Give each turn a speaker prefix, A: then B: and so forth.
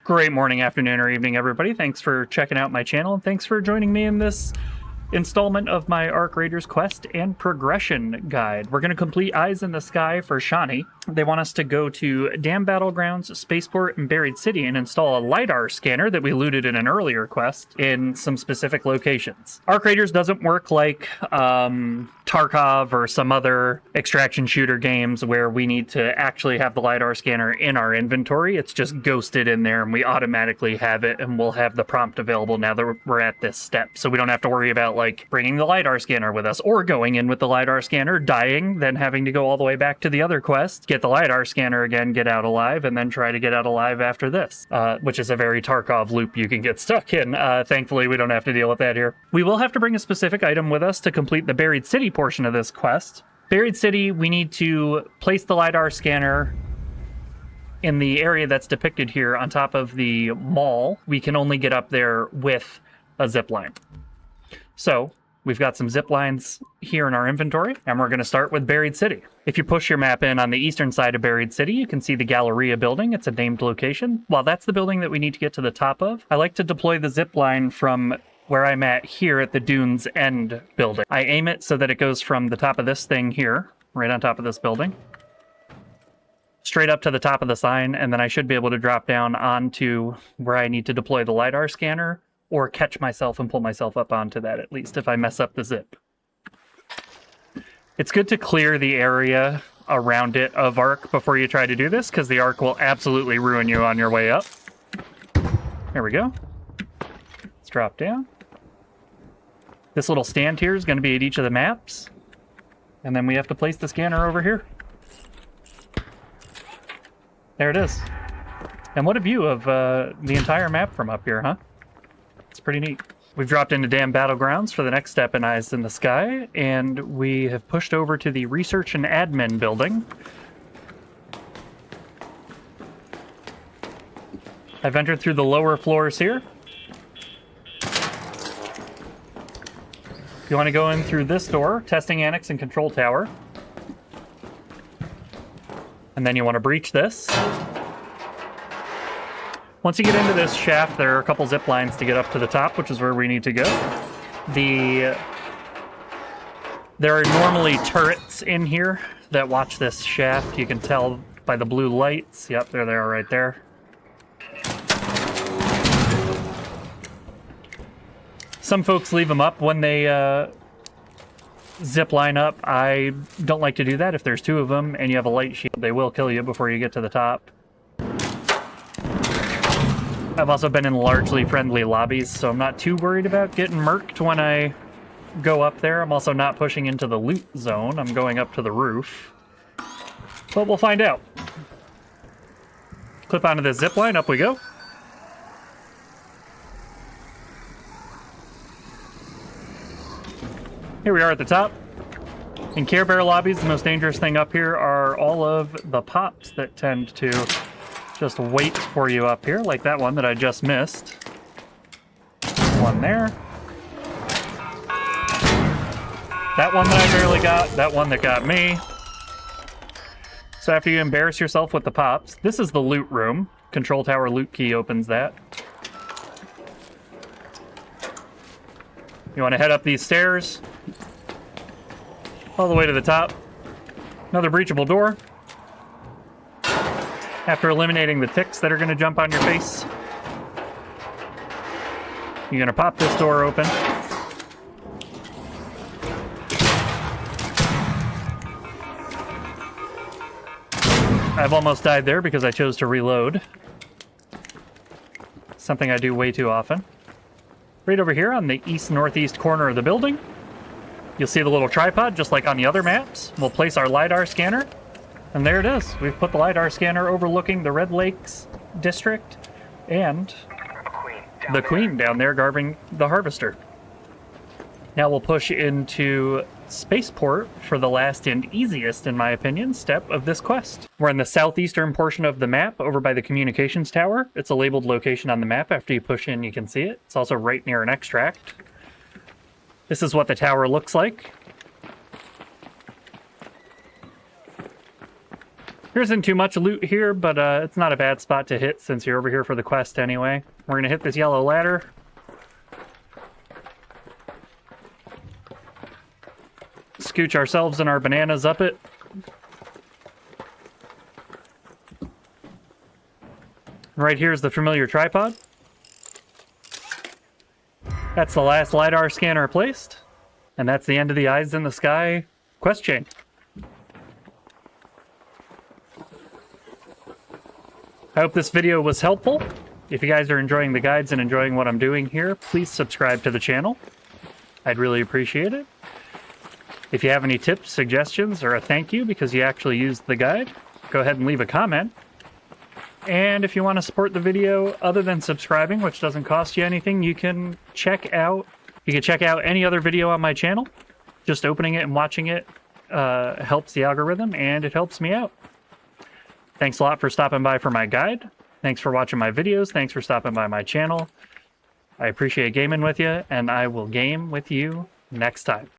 A: Great morning, afternoon, or evening, everybody. Thanks for checking out my channel, and thanks for joining me in this installment of my arcraiders quest and progression guide. We're going to complete Eyes in the Sky for Shawnee. They want us to go to Dam Battlegrounds, Spaceport, and Buried City and install a LiDAR scanner that we looted in an earlier quest in some specific locations. Arcraiders doesn't work like Tarkov or some other extraction shooter games where we need to actually have the LiDAR scanner in our inventory. It's just ghosted in there and we automatically have it, and we'll have the prompt available now that we're at this step. So we don't have to worry about like bringing the LiDAR scanner with us or going in with the LiDAR scanner, dying, then having to go all the way back to the other quest, get the LiDAR scanner again, get out alive, and then try to get out alive after this, which is a very Tarkov loop you can get stuck in. Thankfully, we don't have to deal with that here. We will have to bring a specific item with us to complete the Buried City portion of this quest. Buried City, we need to place the LiDAR scanner in the area that's depicted here on top of the mall. We can only get up there with a zip line. So we've got some zip lines here in our inventory, and we're going to start with Buried City. If you push your map in on the eastern side of Buried City, you can see the Galleria building. It's a named location. While that's the building that we need to get to the top of, I like to deploy the zip line from where I'm at here at the Dunes End building. I aim it so that it goes from the top of this thing here, right on top of this building, straight up to the top of the sign, and then I should be able to drop down onto where I need to deploy the LiDAR scanner, or catch myself and pull myself up onto that, at least if I mess up the zip. It's good to clear the area around it of arc before you try to do this, because the arc will absolutely ruin you on your way up. There we go. Let's drop down. This little stand here is going to be at each of the maps, and then we have to place the scanner over here. There it is. And what a view of the entire map from up here, huh? It's pretty neat. We've dropped into Dam Battlegrounds for the next step in Eyes in the Sky, and we have pushed over to the Research and Admin building. I've entered through the lower floors here. You want to go in through this door, Testing Annex and Control Tower. And then you want to breach this. Once you get into this shaft, there are a couple zip lines to get up to the top, which is where we need to go. There are normally turrets in here that watch this shaft. You can tell by the blue lights. Yep, there they are right there. Some folks leave them up when they zip line up. I don't like to do that. If there's two of them and you have a light shield, they will kill you before you get to the top. I've also been in largely friendly lobbies, so I'm not too worried about getting murked when I go up there. I'm also not pushing into the loot zone. I'm going up to the roof. But we'll find out. Clip onto this zip line, up we go. Here we are at the top. In Care Bear lobbies, the most dangerous thing up here are all of the pops that tend to just wait for you up here, like that one that I just missed. One there. That one that I barely got. That one that got me. So after you embarrass yourself with the pops, this is the loot room. Control Tower loot key opens that. You want to head up these stairs all the way to the top. Another breachable door. After eliminating the ticks that are going to jump on your face, you're going to pop this door open. I've almost died there because I chose to reload. Something I do way too often. Right over here on the east-northeast corner of the building, you'll see the little tripod, just like on the other maps. We'll place our LiDAR scanner. And there it is. We've put the LiDAR scanner overlooking the Red Lakes district and the Queen down there guarding the Harvester. Now we'll push into Spaceport for the last and easiest, in my opinion, step of this quest. We're in the southeastern portion of the map over by the communications tower. It's a labeled location on the map. After you push in, you can see it. It's also right near an extract. This is what the tower looks like. There isn't too much loot here, but it's not a bad spot to hit since you're over here for the quest anyway. We're going to hit this yellow ladder. Scooch ourselves and our bananas up it. Right here is the familiar tripod. That's the last LiDAR scanner placed. And that's the end of the Eyes in the Sky quest chain. I hope this video was helpful. If you guys are enjoying the guides and enjoying what I'm doing here, please subscribe to the channel. I'd really appreciate it. If you have any tips, suggestions, or a thank you because you actually used the guide, go ahead and leave a comment. And if you want to support the video other than subscribing, which doesn't cost you anything, you can check out any other video on my channel. Just opening it and watching it helps the algorithm, and it helps me out. Thanks a lot for stopping by for my guide. Thanks for watching my videos. Thanks for stopping by my channel. I appreciate gaming with you, and I will game with you next time.